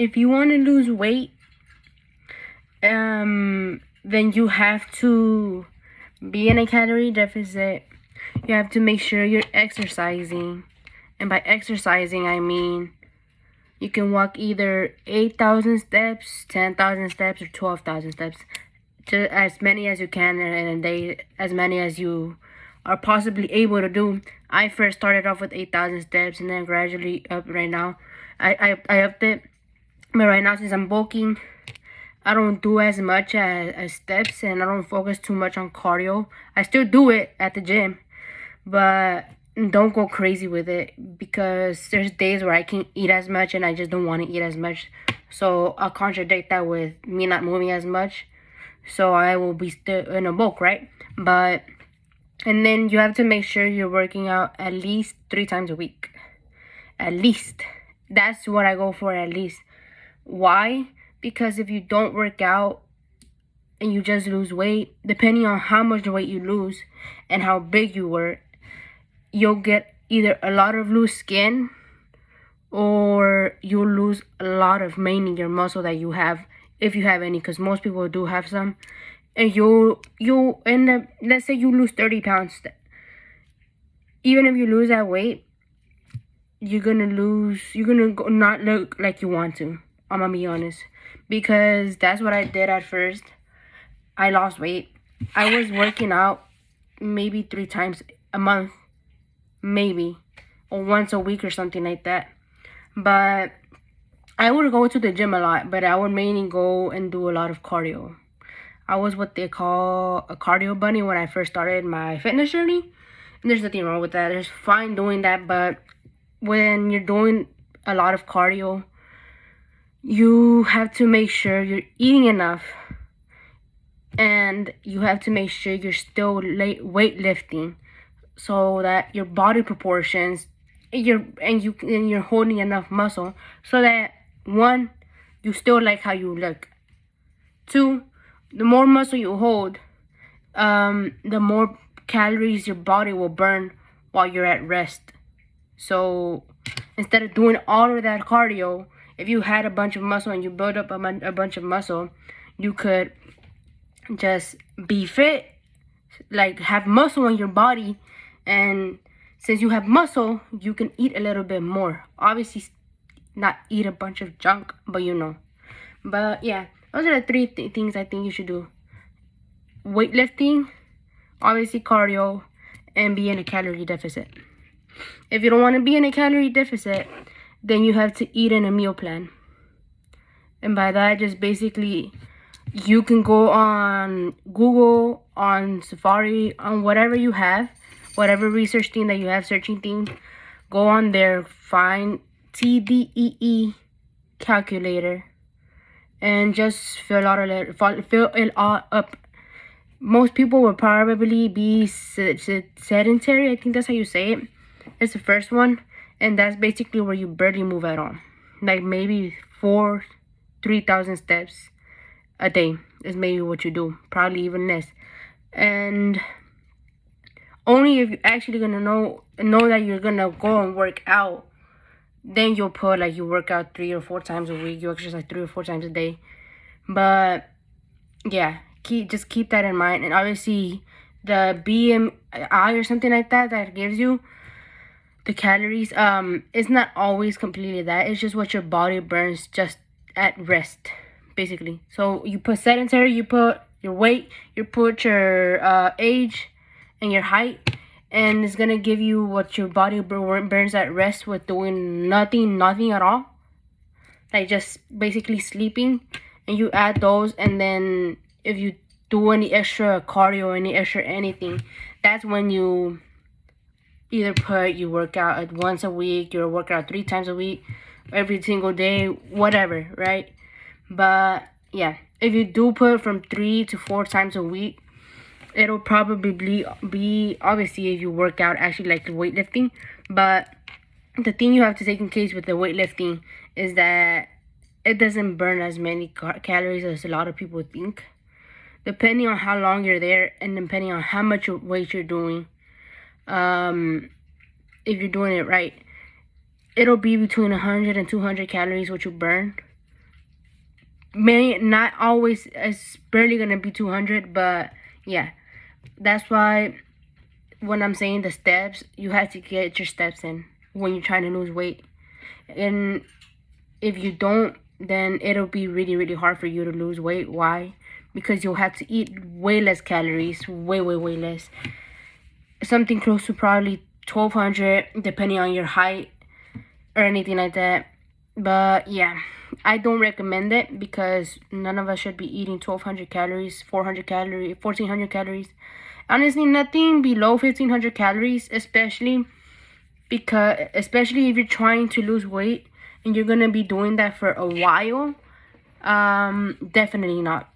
if you want to lose weight, then you have to be in a calorie deficit. You have to make sure you're exercising. And by exercising, I mean you can walk either 8,000 steps, 10,000 steps, or 12,000 steps. Just as many as you can in a day, as many as you are possibly able to do. I first started off with 8,000 steps and then gradually up right now. I upped it. But right now, since I'm bulking, I don't do as much as steps, and I don't focus too much on cardio. I still do it at the gym, but don't go crazy with it, because there's days where I can't eat as much and I just don't want to eat as much. So I'll contradict that with me not moving as much. So I will be still in a bulk, right? And then you have to make sure you're working out at least 3 times a week. At least. That's what I go for, at least. Why? Because if you don't work out and you just lose weight, depending on how much weight you lose and how big you were, you'll get either a lot of loose skin, or you'll lose a lot of mainly your muscle that you have, if you have any, because most people do have some. And you'll end up, let's say you lose 30 pounds. Even if you lose that weight, you're gonna not look like you want to. I'm gonna be honest, because that's what I did at first. I lost weight. I was working out maybe 3 times a month, maybe, or once a week or something like that. But I would go to the gym a lot, but I would mainly go and do a lot of cardio. I was what they call a cardio bunny when I first started my fitness journey. And there's nothing wrong with that. There's fine doing that, but when you're doing a lot of cardio, you have to make sure you're eating enough, and you have to make sure you're still weightlifting, so that your body proportions, you're holding enough muscle, so that 1, you still like how you look. 2, the more muscle you hold, the more calories your body will burn while you're at rest. So instead of doing all of that cardio, if you had a bunch of muscle and you build up a bunch of muscle, you could just be fit, like have muscle in your body. And since you have muscle, you can eat a little bit more. Obviously, not eat a bunch of junk, but you know. But yeah, those are the 3 things I think you should do: weightlifting, obviously cardio, and be in a calorie deficit. If you don't want to be in a calorie deficit, then you have to eat in a meal plan. And by that, just basically, you can go on Google, on Safari, on whatever you have, whatever research thing that you have, searching thing, go on there, find TDEE calculator, and just fill it all up. Most people will probably be sedentary. I think that's how you say it. It's the first one, and that's basically where you barely move at all. Like maybe 3,000 steps a day is maybe what you do, probably even less. And only if you're actually gonna know that you're gonna go and work out, then you'll put like you work out 3 or 4 times a week, you exercise 3 or 4 times a day. But yeah, just keep that in mind. And obviously the BMI or something like that gives you the calories, it's not always completely that. It's just what your body burns just at rest, basically. So you put sedentary, you put your weight, you put your age and your height, and it's gonna give you what your body burns at rest with doing nothing at all, like just basically sleeping. And you add those, and then if you do any extra cardio, any extra anything, that's when you either you work out once a week, you work out 3 times a week, every single day, whatever, right? But yeah, if you do put from 3 to 4 times a week, it'll probably be obviously if you work out actually like weightlifting. But the thing you have to take in case with the weightlifting is that it doesn't burn as many calories as a lot of people think, depending on how long you're there and depending on how much weight you're doing. If you're doing it right, it'll be between 100 and 200 calories what you burn. may not always, it's barely gonna be 200, but yeah, that's why when I'm saying the steps, you have to get your steps in when you're trying to lose weight. And if you don't, then it'll be really, really hard for you to lose weight. Why? Because you'll have to eat way less calories, way, way, way less. Something close to probably 1200, depending on your height or anything like that. But yeah, I don't recommend it because none of us should be eating 1200 calories, 400 calories, 1400 calories. Honestly, nothing below 1500 calories, especially if you're trying to lose weight and you're gonna be doing that for a while. Definitely not.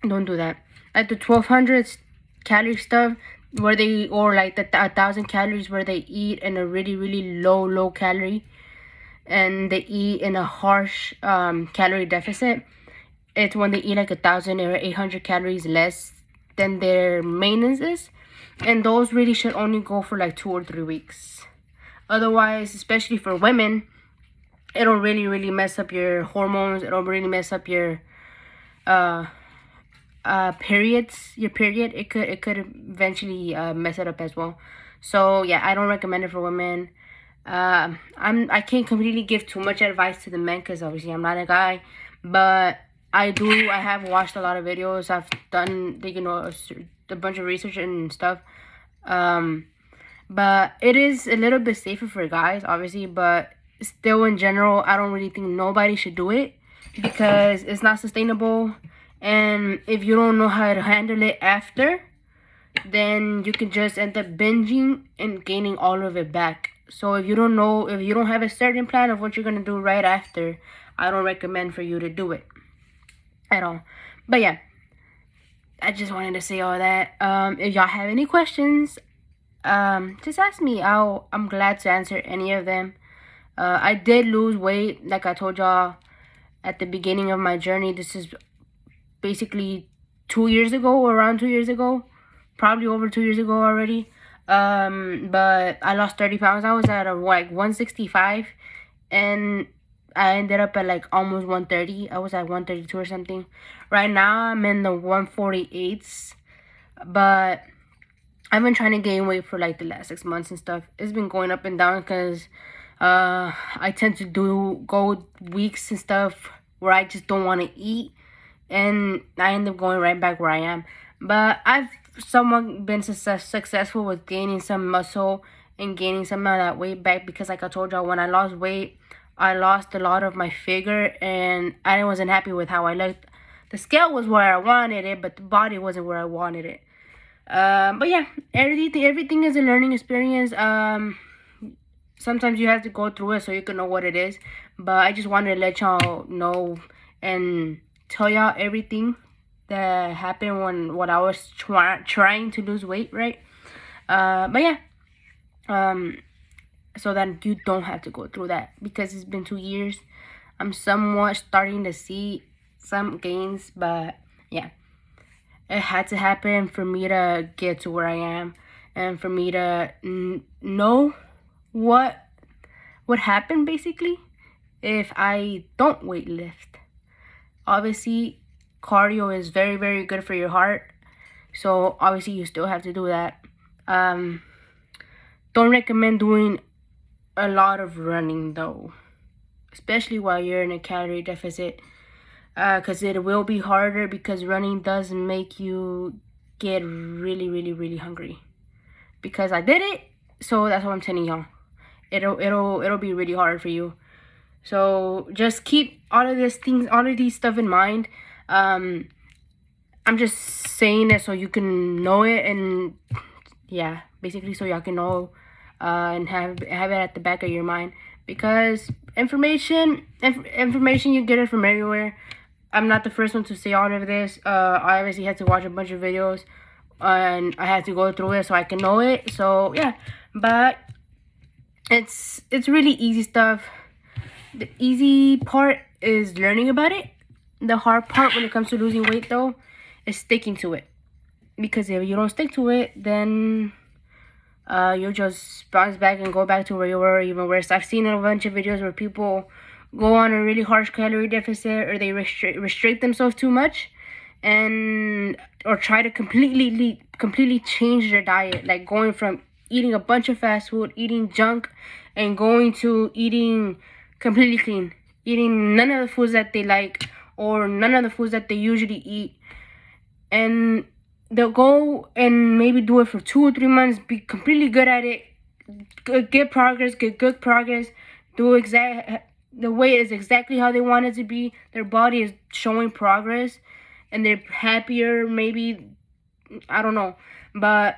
Don't do that. Like the 1200 calorie stuff, where they, or like the 1000 calories where they eat in a really, really low calorie, and they eat in a harsh calorie deficit. It's when they eat like 1000 or 800 calories less than their maintenance is, and those really should only go for like 2 or 3 weeks. Otherwise, especially for women, it'll really, really mess up your hormones. It'll really mess up your periods. Your period. It could eventually mess it up as well. So yeah, I don't recommend it for women. I can't completely give too much advice to the men because obviously I'm not a guy, but I have watched a lot of videos. I've done a bunch of research and stuff. But it is a little bit safer for guys, obviously, but still in general, I don't really think nobody should do it because it's not sustainable. And if you don't know how to handle it after, then you can just end up binging and gaining all of it back. So if you don't have a certain plan of what you're going to do right after, I don't recommend for you to do it at all. But yeah, I just wanted to say all that. If y'all have any questions, just ask me. I'm glad to answer any of them. I did lose weight, like I told y'all at the beginning of my journey. This is basically 2 years ago, around 2 years ago, probably over 2 years ago already. But I lost 30 pounds. I was at like 165, and I ended up at like almost 130. I was at 132 or something. Right now I'm in the 148s, but I've been trying to gain weight for like the last 6 months and stuff. It's been going up and down because I tend to go weeks and stuff where I just don't want to eat, and I end up going right back where I am. But I've somewhat been successful with gaining some muscle and gaining some of that weight back because, like I told y'all, when I lost weight, I lost a lot of my figure and I wasn't happy with how I looked. The scale was where I wanted it, but the body wasn't where I wanted it. But yeah, everything is a learning experience. Sometimes you have to go through it so you can know what it is. But I just wanted to let y'all know and tell y'all everything that happened when I was trying to lose weight, right? But yeah, so that you don't have to go through that because it's been 2 years. I'm somewhat starting to see some gains, but yeah, it had to happen for me to get to where I am and for me to know what would happen basically if I don't weight lift. Obviously, cardio is very, very good for your heart, so obviously you still have to do that. Don't recommend doing a lot of running though, especially while you're in a calorie deficit, because it will be harder because running does make you get really, really, really hungry. Because I did it, so that's what I'm telling y'all. It'll be really hard for you. So just keep all of these stuff in mind. I'm just saying it so you can know it, and yeah, basically so y'all can know and have it at the back of your mind, because information you get it from everywhere. I'm not the first one to say all of this. I obviously had to watch a bunch of videos and I had to go through it so I can know it. So yeah, but it's really easy stuff. The easy part is learning about it. The hard part when it comes to losing weight though is sticking to it, because if you don't stick to it, then you'll just bounce back and go back to where you were, even worse. I've seen a bunch of videos where people go on a really harsh calorie deficit, or they restrict themselves too much, and or try to completely change their diet, like going from eating a bunch of fast food, eating junk, and going to eating completely clean, eating none of the foods that they like or none of the foods that they usually eat. And they'll go and maybe do it for 2 or 3 months, be completely good at it, get progress, get good progress, do the weight is exactly how they want it to be. Their body is showing progress, and they're happier. Maybe, I don't know, but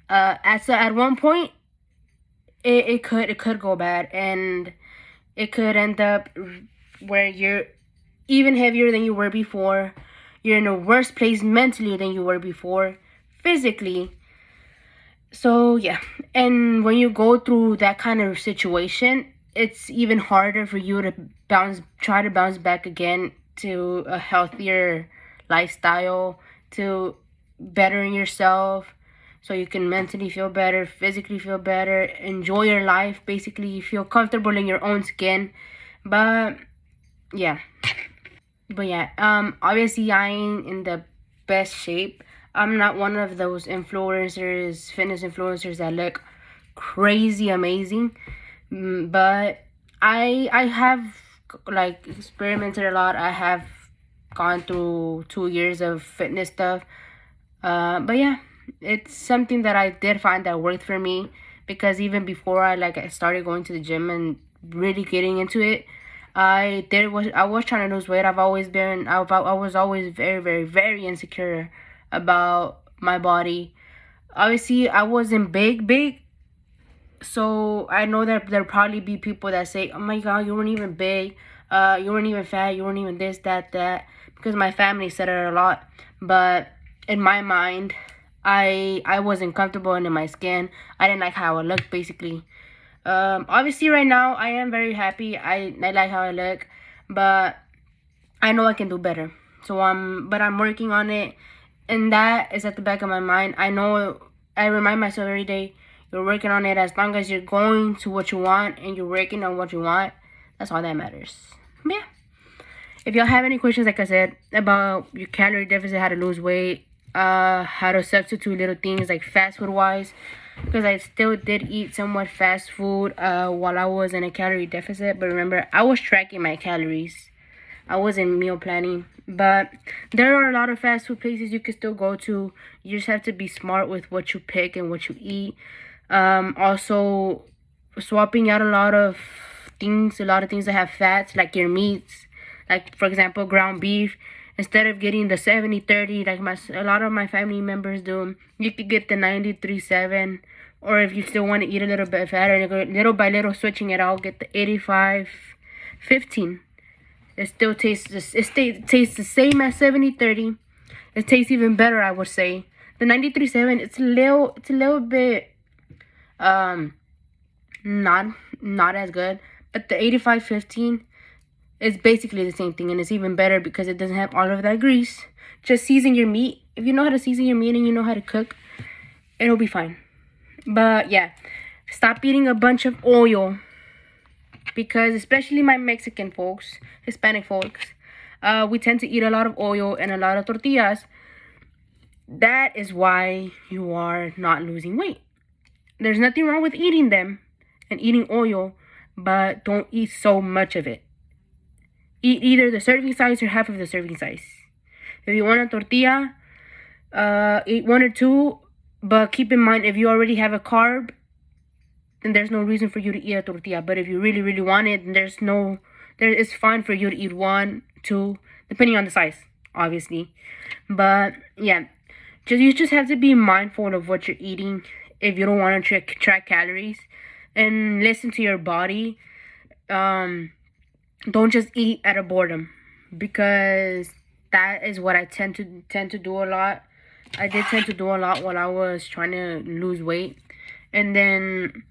at one point, it could go bad, and it could end up where you're even heavier than you were before. You're in a worse place mentally than you were before, physically. So yeah, and when you go through that kind of situation, it's even harder for you to try to bounce back again to a healthier lifestyle, to bettering yourself, so you can mentally feel better, physically feel better, enjoy your life, basically feel comfortable in your own skin. But yeah, obviously I ain't in the best shape. I'm not one of those influencers, fitness influencers that look crazy amazing. But I have like experimented a lot. I have gone through 2 years of fitness stuff. But yeah, it's something that I did find that worked for me, because even before I started going to the gym and really getting into it, I was trying to lose weight. I was always very, very, very insecure about my body. Obviously, I wasn't big, so I know that there'll probably be people that say, "Oh my God, you weren't even big. You weren't even fat. You weren't even this, that." Because my family said it a lot, but in my mind, I wasn't comfortable in my skin. I didn't like how I looked, basically. Obviously, right now I am very happy. I like how I look, but I know I can do better. So but I'm working on it, and that is at the back of my mind. I know I remind myself every day, you're working on it. As long as you're going to what you want and you're working on what you want, that's all that matters. But yeah. If y'all have any questions, like I said, about your calorie deficit, how to lose weight, how to substitute little things like fast food wise, because I still did eat somewhat fast food while I was in a calorie deficit. But remember, I was tracking my calories. I wasn't meal planning. But there are a lot of fast food places you can still go to. You just have to be smart with what you pick and what you eat. Also, swapping out a lot of things that have fats, like your meats. Like, for example, ground beef. Instead of getting the 70/30, like a lot of my family members do, you could get the 93/7. Or if you still want to eat a little bit fatter, little by little switching it out, get the 85/15. It still tastes tastes the same as 70/30. It tastes even better, I would say. The 93/7, it's a little bit not as good, but the 85/15 is basically the same thing, and it's even better because it doesn't have all of that grease. Just season your meat. If you know how to season your meat and you know how to cook, it'll be fine. But yeah, stop eating a bunch of oil, because especially my Mexican folks, Hispanic folks, we tend to eat a lot of oil and a lot of tortillas. That is why you are not losing weight. There's nothing wrong with eating them and eating oil, but don't eat so much of it. Eat either the serving size or half of the serving size. If you want a tortilla, eat 1 or 2, but keep in mind, if you already have a carb, then there's no reason for you to eat a tortilla. But if you really, really want it, then it's fine for you to eat 1, 2, depending on the size, obviously. But yeah, you just have to be mindful of what you're eating if you don't want to track calories, and listen to your body. Don't just eat out of boredom, because that is what I tend to do a lot. I did tend to do a lot while I was trying to lose weight, and then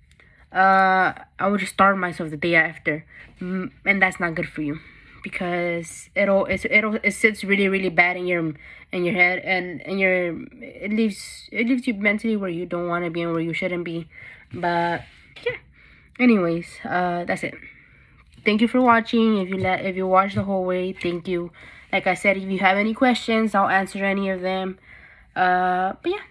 I would just starve myself the day after, and that's not good for you, because it sits really, really bad in your head, and it leaves you mentally where you don't want to be and where you shouldn't be. But yeah, anyways, that's it. thank you for watching. If you watched the whole way, thank you. Like I said, if you have any questions, I'll answer any of them. But yeah.